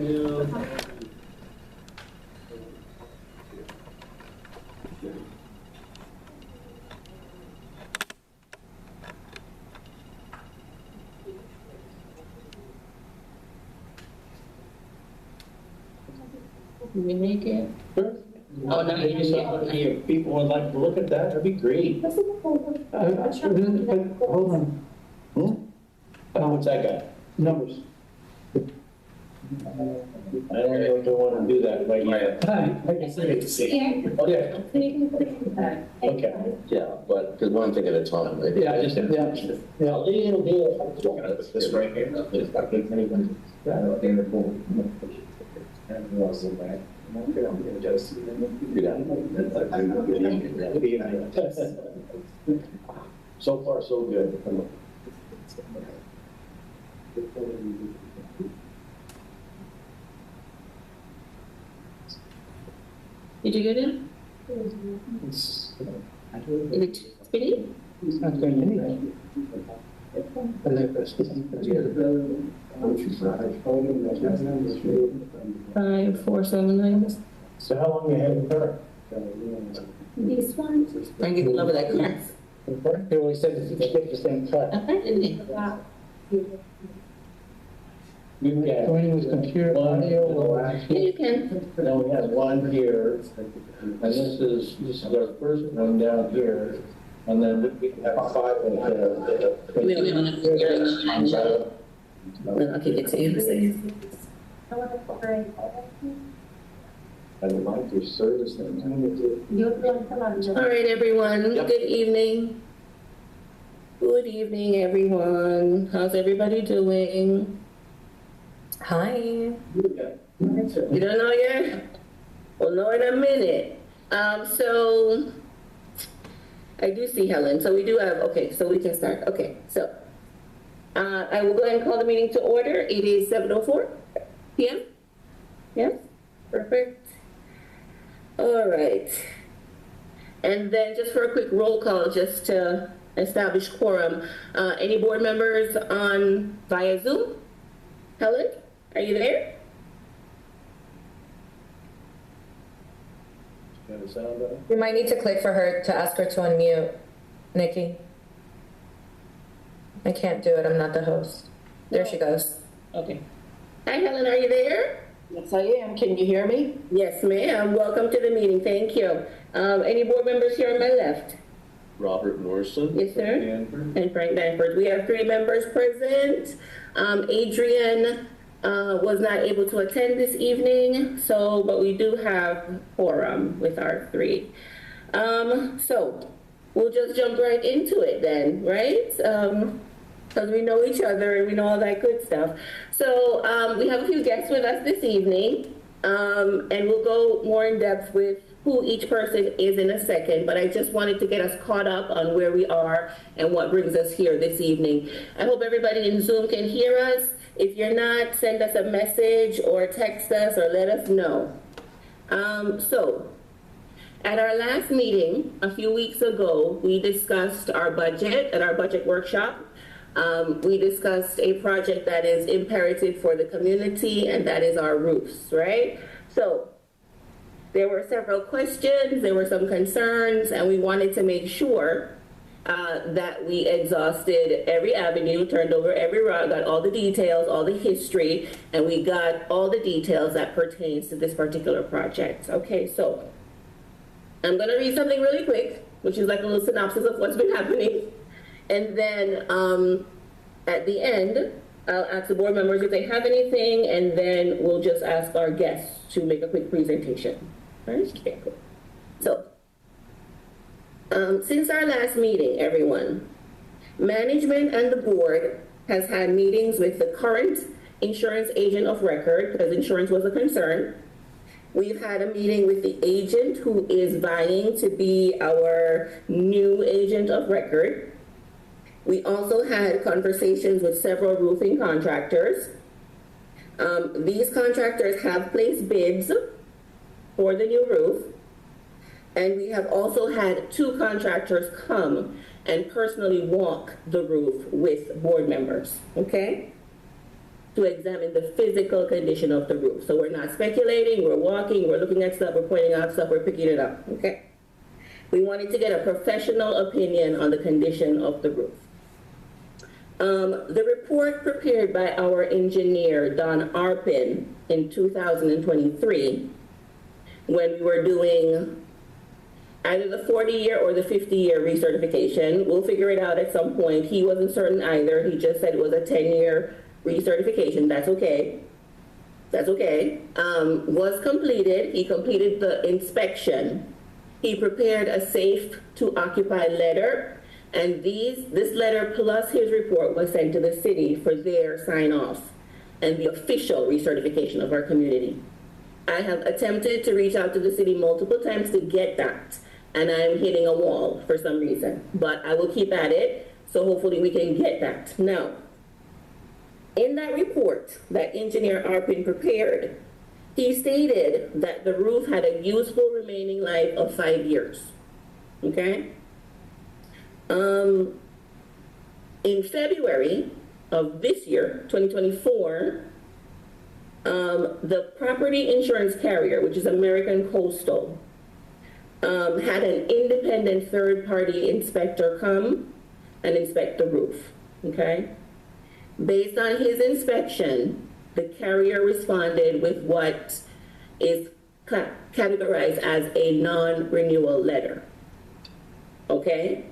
Did we make it? Oh, no, maybe if people would like to look at that, that'd be great. Hold on. What's that got? Numbers. I don't know if I want to do that right yet. Hi. I see. Here. Oh, yeah. So you can put it in there. Okay. Yeah, but because one thing at a time. Right? Yeah, just, yeah. Yeah, a little bit. This right here. It's not good for anyone. So far, so good. Did you get it? It's Is it spinning? not going anywhere. Five, 4, 7, 9. So how long you had her? These ones. I'm getting love of that class. They always said it's the same cut. Wow. We've got Going with computer audio or? Yeah, you can. then we have one here, and this is our first one down here, and then we have 5 in here. We don't have to hear it. Well, I'll kick it to you in a second. I would like your service then. All right, everyone. Yep. Good evening. Good evening, everyone. How's everybody doing? Hi. You don't know yet? We'll know in a minute. So I do see Helen. So we do have, okay, so we can start. Okay, so I will go ahead and call the meeting to order. It is 7:04 p.m. Yes, perfect. All right. And then just for a quick roll call, just to establish quorum, any board members on via Zoom? Helen, are you there? You might need to click for her to ask her to unmute. Nikki. I can't do it. I'm not the host. There she goes. Okay. Hi, Helen, are you there? Yes, I am. Can you hear me? Yes, ma'am. Welcome to the meeting. Thank you. Any board members here on my left? Robert Morrison. Yes, sir. And Frank Banford. We have 3 members present. Adrian was not able to attend this evening, but we do have quorum with our 3. So we'll just jump right into it then, right? Because we know each other and we know all that good stuff. So we have a few guests with us this evening, and we'll go more in depth with who each person is in a second, but I just wanted to get us caught up on where we are and what brings us here this evening. I hope everybody in Zoom can hear us. If you're not, send us a message or text us or let us know. So at our last meeting a few weeks ago, we discussed our budget at our budget workshop. We discussed a project that is imperative for the community, and that is our roofs, right? So there were several questions, there were some concerns, and we wanted to make sure that we exhausted every avenue, turned over every rock, got all the details, all the history, and we got all the details that pertains to this particular project. Okay, so I'm going to read something really quick, which is like a little synopsis of what's been happening. And then at the end, I'll ask the board members if they have anything, and then we'll just ask our guests to make a quick presentation. All right? Okay, cool. So, since our last meeting, everyone, management and the board has had meetings with the current insurance agent of record, because insurance was a concern. We've had a meeting with the agent who is vying to be our new agent of record. We also had conversations with several roofing contractors. These contractors have placed bids for the new roof. And we have also had 2 contractors come and personally walk the roof with board members, okay? to examine the physical condition of the roof. So we're not speculating, we're walking, we're looking at stuff, we're pointing out stuff, we're picking it up, okay? We wanted to get a professional opinion on the condition of the roof. The report prepared by our engineer, Don Arpin, in 2023, when we were doing either the 40-year or the 50-year recertification. We'll figure it out at some point. He wasn't certain either. He just said it was a 10-year recertification. That's okay. That's okay. Was completed. He completed the inspection. He prepared a safe to occupy letter, and this letter plus his report was sent to the city for their sign-off and the official recertification of our community. I have attempted to reach out to the city multiple times to get that, and I'm hitting a wall for some reason, but I will keep at it, so hopefully we can get that. Now, in that report that Engineer Arpin prepared, he stated that the roof had a useful remaining life of 5 years, okay? In February of this year, 2024, the property insurance carrier, which is American Coastal, had an independent third-party inspector come and inspect the roof, okay? Based on his inspection, the carrier responded with what is categorized as a non-renewal letter, okay?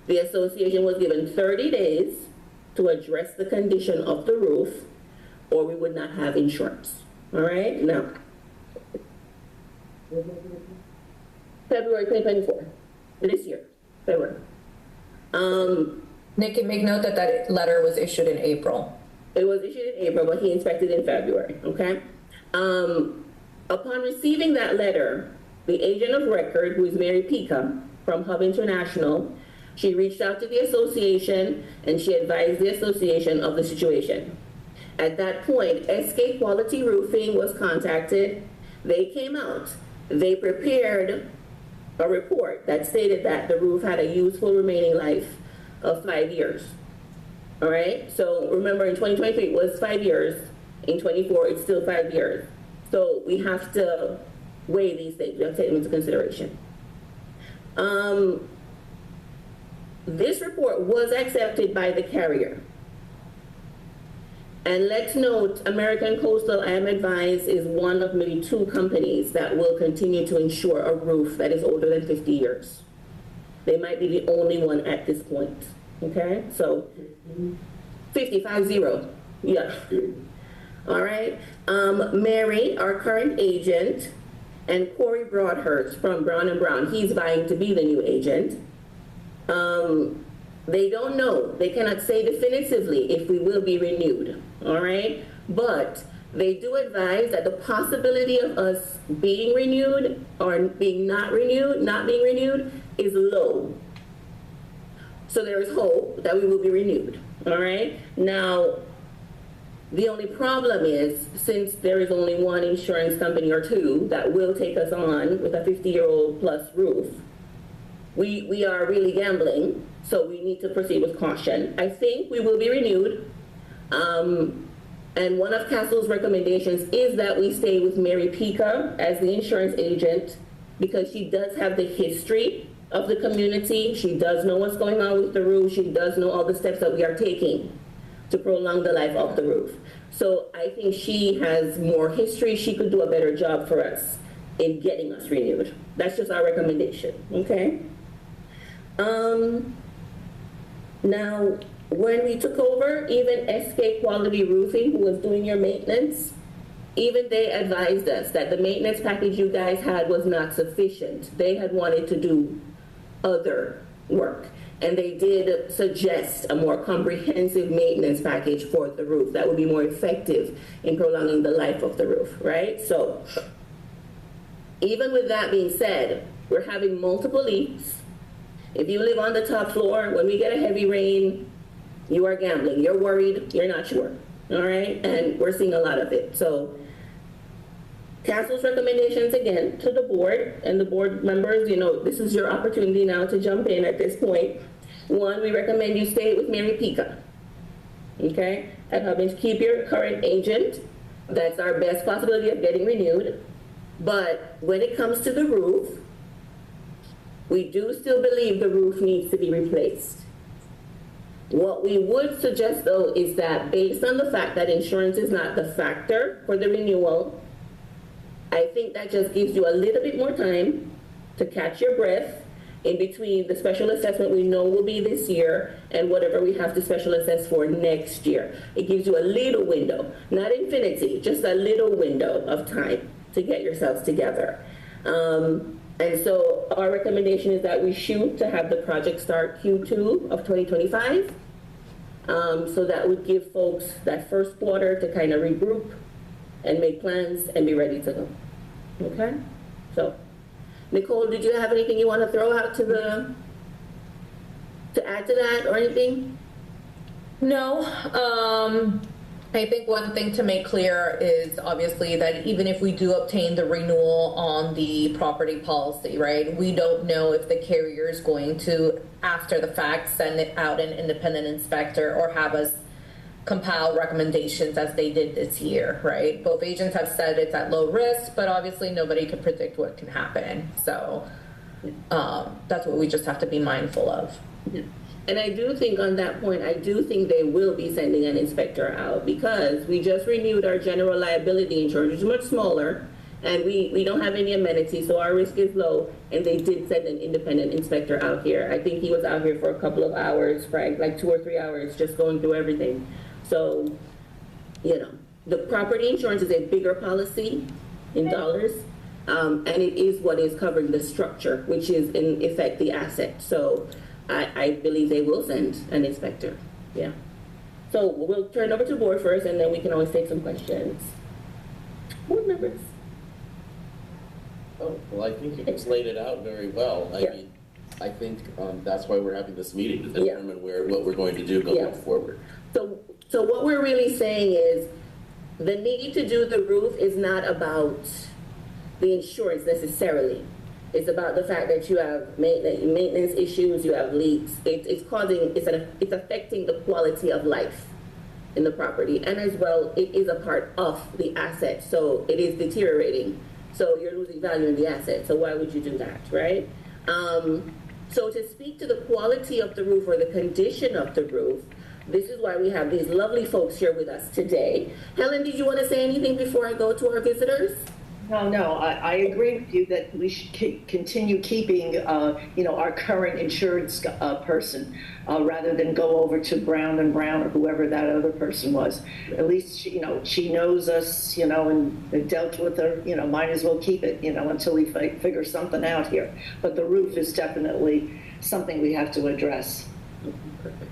The association was given 30 days to address the condition of the roof, or we would not have insurance, all right? Now, February 2024, this year, February. Nikki, make note that that letter was issued in April. It was issued in April, but he inspected in February, okay? Upon receiving that letter, the agent of record, who is Mary Pica from Hub International, she reached out to the association and she advised the association of the situation. At that point, SK Quality Roofing was contacted. They came out. They prepared a report that stated that the roof had a useful remaining life of 5 years. All right, so remember in 2023 it was 5 years, in 24 it's still 5 years. So we have to weigh these things, we have to take them into consideration. This report was accepted by the carrier. And let's note, American Coastal, I am advised, is one of maybe 2 companies that will continue to insure a roof that is older than 50 years. They might be the only one at this point, okay? So 50, yeah. All right, Mary, our current agent, and Corey Broadhurst from Brown & Brown, he's vying to be the new agent. They don't know, they cannot say definitively if we will be renewed, all right? But they do advise that the possibility of us being renewed or being not being renewed is low. So there is hope that we will be renewed, all right? Now, the only problem is, since there is only one insurance company or 2 that will take us on with a 50-year-old plus roof, we are really gambling, so we need to proceed with caution. I think we will be renewed, and one of Castle's recommendations is that we stay with Mary Pica as the insurance agent, because she does have the history of the community. She does know what's going on with the roof. She does know all the steps that we are taking to prolong the life of the roof. So I think she has more history. She could do a better job for us in getting us renewed. That's just our recommendation, okay? Now, when we took over, even SK Quality Roofing, who was doing your maintenance, even they advised us that the maintenance package you guys had was not sufficient. They had wanted to do other work, and they did suggest a more comprehensive maintenance package for the roof that would be more effective in prolonging the life of the roof, right? So, even with that being said, we're having multiple leaks. If you live on the top floor, when we get a heavy rain, you are gambling. You're worried, you're not sure, all right? And we're seeing a lot of it. So Castle's recommendations again to the board, and the board members, you know, this is your opportunity now to jump in at this point. 1, we recommend you stay with Mary Pica, okay? at Hubbins, keep your current agent. That's our best possibility of getting renewed. But when it comes to the roof, we do still believe the roof needs to be replaced. What we would suggest, though, is that based on the fact that insurance is not the factor for the renewal, I think that just gives you a little bit more time to catch your breath in between the special assessment we know will be this year and whatever we have to special assess for next year. It gives you a little window, not infinity, just a little window of time to get yourselves together. And so our recommendation is that we shoot to have the project start Q2 of 2025. So that would give folks that first quarter to kind of regroup and make plans and be ready to go. Okay? So, Nicole, did you have anything you want to throw out to add to that or anything? No, I think one thing to make clear is obviously that even if we do obtain the renewal on the property policy, right, we don't know if the carrier is going to, after the fact, send it out an independent inspector or have us compile recommendations as they did this year, right? Both agents have said it's at low risk, but obviously nobody can predict what can happen. So that's what we just have to be mindful of. Yeah. And I do think on that point, I do think they will be sending an inspector out because we just renewed our general liability insurance, which is much smaller, and we don't have any amenities, so our risk is low, and they did send an independent inspector out here. I think he was out here for a couple of hours, Frank, like 2 or 3 hours, just going through everything. So, you know, the property insurance is a bigger policy in dollars, and it is what is covering the structure, which is in effect the asset. So I believe they will send an inspector, yeah. So we'll turn over to board first, and then we can always take some questions. Board members. Oh, well, I think you just laid it out very well. I mean, I think that's why we're having this meeting, to determine what we're going to do going forward. So what we're really saying is the need to do the roof is not about the insurance necessarily. It's about the fact that you have maintenance issues, you have leaks. It's affecting the quality of life in the property. And as well, it is a part of the asset. So it is deteriorating. So you're losing value in the asset. So why would you do that, right? So to speak to the quality of the roof or the condition of the roof, this is why we have these lovely folks here with us today. Helen, did you want to say anything before I go to our visitors? No, I agree with you that we should continue keeping, our current insurance person rather than go over to Brown and Brown or whoever that other person was. At least, she knows us, and dealt with her, might as well keep it, until we figure something out here. But the roof is definitely something we have to address. Perfect.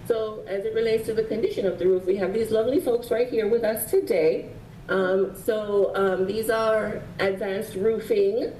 So as it relates to the condition of the roof, we have these lovely folks right here with us today. These are Advanced Roofing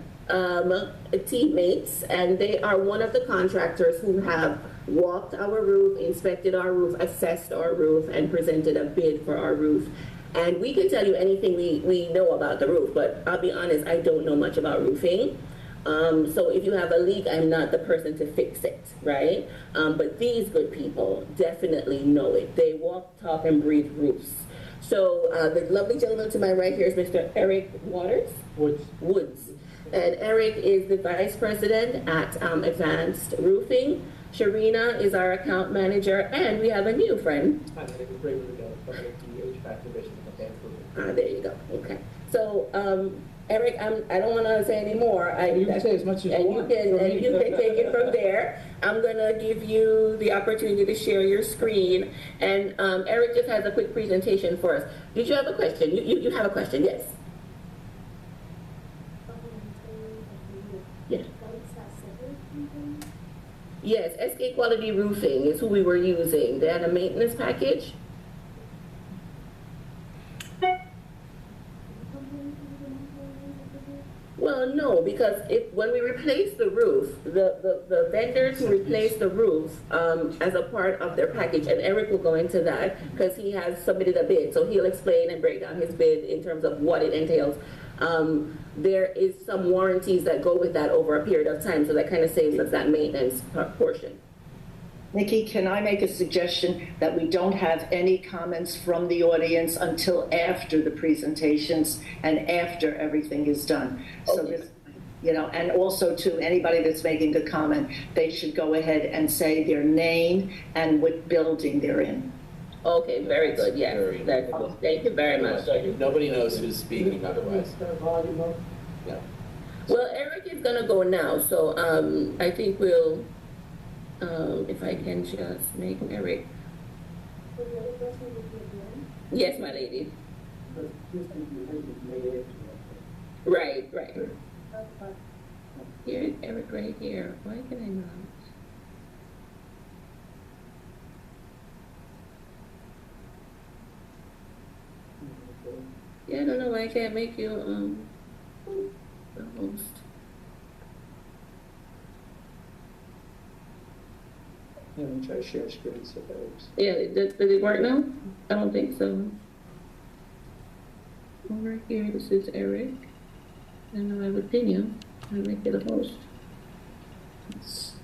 teammates, and they are one of the contractors who have walked our roof, inspected our roof, assessed our roof, and presented a bid for our roof. And we can tell you anything we know about the roof, but I'll be honest, I don't know much about roofing. So if you have a leak, I'm not the person to fix it, right? But these good people definitely know it. They walk, talk, and breathe roofs. So the lovely gentleman to my right here is Mr. Eric Woods. And Eric is the vice president at Advanced Roofing. Sharina is our account manager, and we have a new friend. Hi, I'm Greg Rudell from the HVAC division of Vancouver. There you go. Okay. So, Eric, I don't want to say any more. You can say as much as you want. And you can take it from there. I'm going to give you the opportunity to share your screen. And Eric just has a quick presentation for us. Did you have a question? You have a question, yes. Yeah. Yes, SK Quality Roofing is who we were using. They had a maintenance package. Well, no, because when we replaced the roof, the vendors who replaced the roof as a part of their package, and Eric will go into that because he has submitted a bid, so he'll explain and break down his bid in terms of what it entails. There is some warranties that go with that over a period of time, so that kind of saves us that maintenance portion. Nikki, can I make a suggestion that we don't have any comments from the audience until after the presentations and after everything is done? So Okay. this, and also to anybody that's making a comment, they should go ahead and say their name and what building they're in. Okay, very good, yes. Very Thank you very much. Nobody knows who's speaking otherwise. Yeah. Well, Eric is gonna go now, so, I think we'll, if I can just make Eric. Yes, my lady. Right. Here, Eric right here. Why can I not? Yeah, I don't know why I can't make you, the host. Let me try to share screen so that works. Yeah, does it work now? I don't think so. Over here, this is Eric. And I have a opinion. I make it a host. It's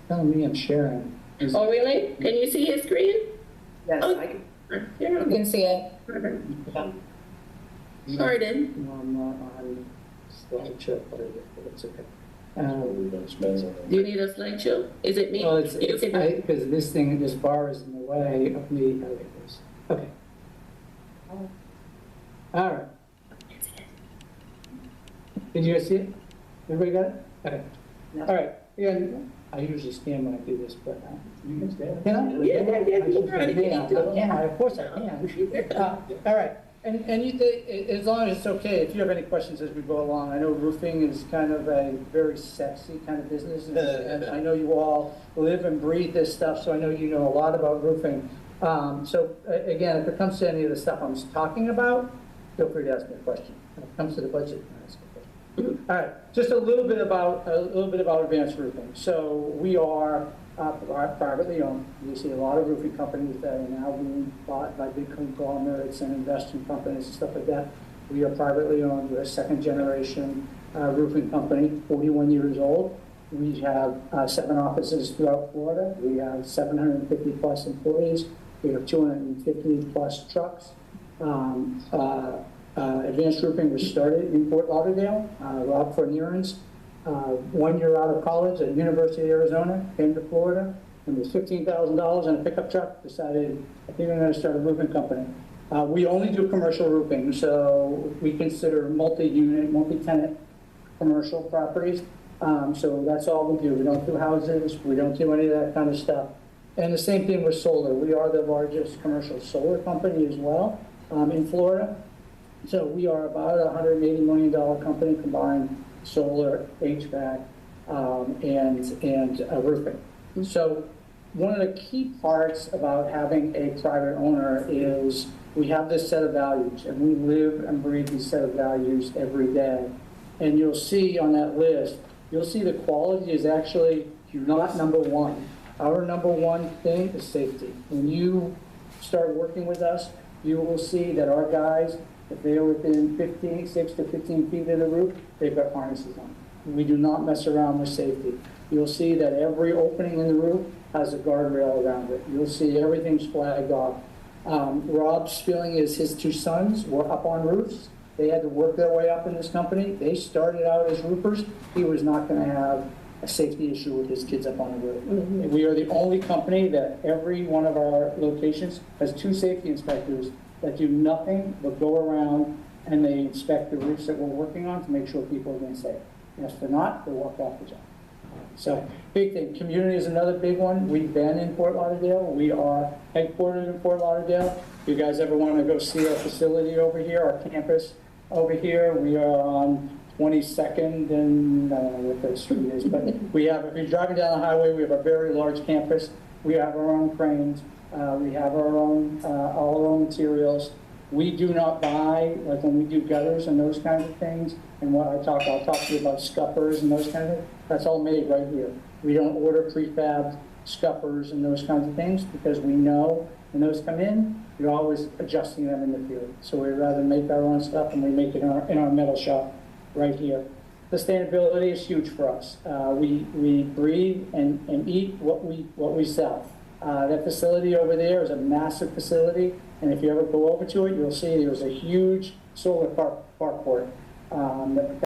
telling me I'm sharing. Oh, really? Can you see his screen? Yes, Oh. I can. Here, You can see it. Pardon. No, I'm not on slideshow, but it's okay. Do you need a slideshow? Is it me? Well, You can- because this bar is in the way of me. Oh, it is. Okay. All right. Did you guys see it? Everybody got it? Okay. No. All right. Again, I usually stand when I do this, but you can stand. Can I? Yeah, I you can. can. Yeah, of course I can. All right. And as long as it's okay, if you have any questions as we go along, I know roofing is kind of a very sexy kind of business, and I know you all live and breathe this stuff, so I know you know a lot about roofing. So again, if it comes to any of the stuff I'm talking about, feel free to ask me a question. When it comes to the budget, ask me a question. All right, just a little bit about Advanced Roofing. So we are privately owned. You see a lot of roofing companies that are now being bought by big conglomerates and investment companies and stuff like that. We are privately owned. We're a second generation roofing company, 41 years old. We have 7 offices throughout Florida. We have 750 plus employees. We have 250 plus trucks. Advanced Roofing was started in Fort Lauderdale. Rob Fornierens, 1 year out of college at University of Arizona, came to Florida, and with $15,000 in a pickup truck, decided, I think I'm going to start a roofing company. We only do commercial roofing, so we consider multi-unit, multi-tenant commercial properties. So that's all we do. We don't do houses. We don't do any of that kind of stuff. And the same thing with solar. We are the largest commercial solar company as well in Florida. So we are about a $180 million company combined solar, HVAC, and roofing. So one of the key parts about having a private owner is we have this set of values, and we live and breathe these set of values every day. And you'll see on that list, you'll see the quality is actually not number one. Our number one thing is safety. When you start working with us, you will see that our guys, if they are within 6 to 15 feet of the roof, they've got harnesses on. We do not mess around with safety. You'll see that every opening in the roof has a guardrail around it. You'll see everything's flagged off. Rob's feeling is his 2 sons were up on roofs. They had to work their way up in this company. They started out as roofers. He was not going to have a safety issue with his kids up on the roof. Mm-hmm. We are the only company that every one of our locations has 2 safety inspectors that do nothing but go around and they inspect the roofs that we're working on to make sure people are being safe. And if they're not, they walk off the job. So, big thing. Community is another big one. We've been in Fort Lauderdale. We are headquartered in Fort Lauderdale. If you guys ever want to go see our facility over here, our campus over here, we are on 22nd and I don't know what the street is, but we have, if you're driving down the highway, we have a very large campus. We have our own cranes. We have our own, all our own materials. We do not buy, like when we do gutters and those kinds of things, and what I'll talk to you about scuppers and those kinds of things. That's all made right here. We don't order prefabbed scuppers and those kinds of things because we know when those come in, you're always adjusting them in the field. So we'd rather make our own stuff and we make it in our metal shop right here. Sustainability is huge for us. We breathe and eat what we sell. That facility over there is a massive facility, and if you ever go over to it, you'll see there's a huge solar carport.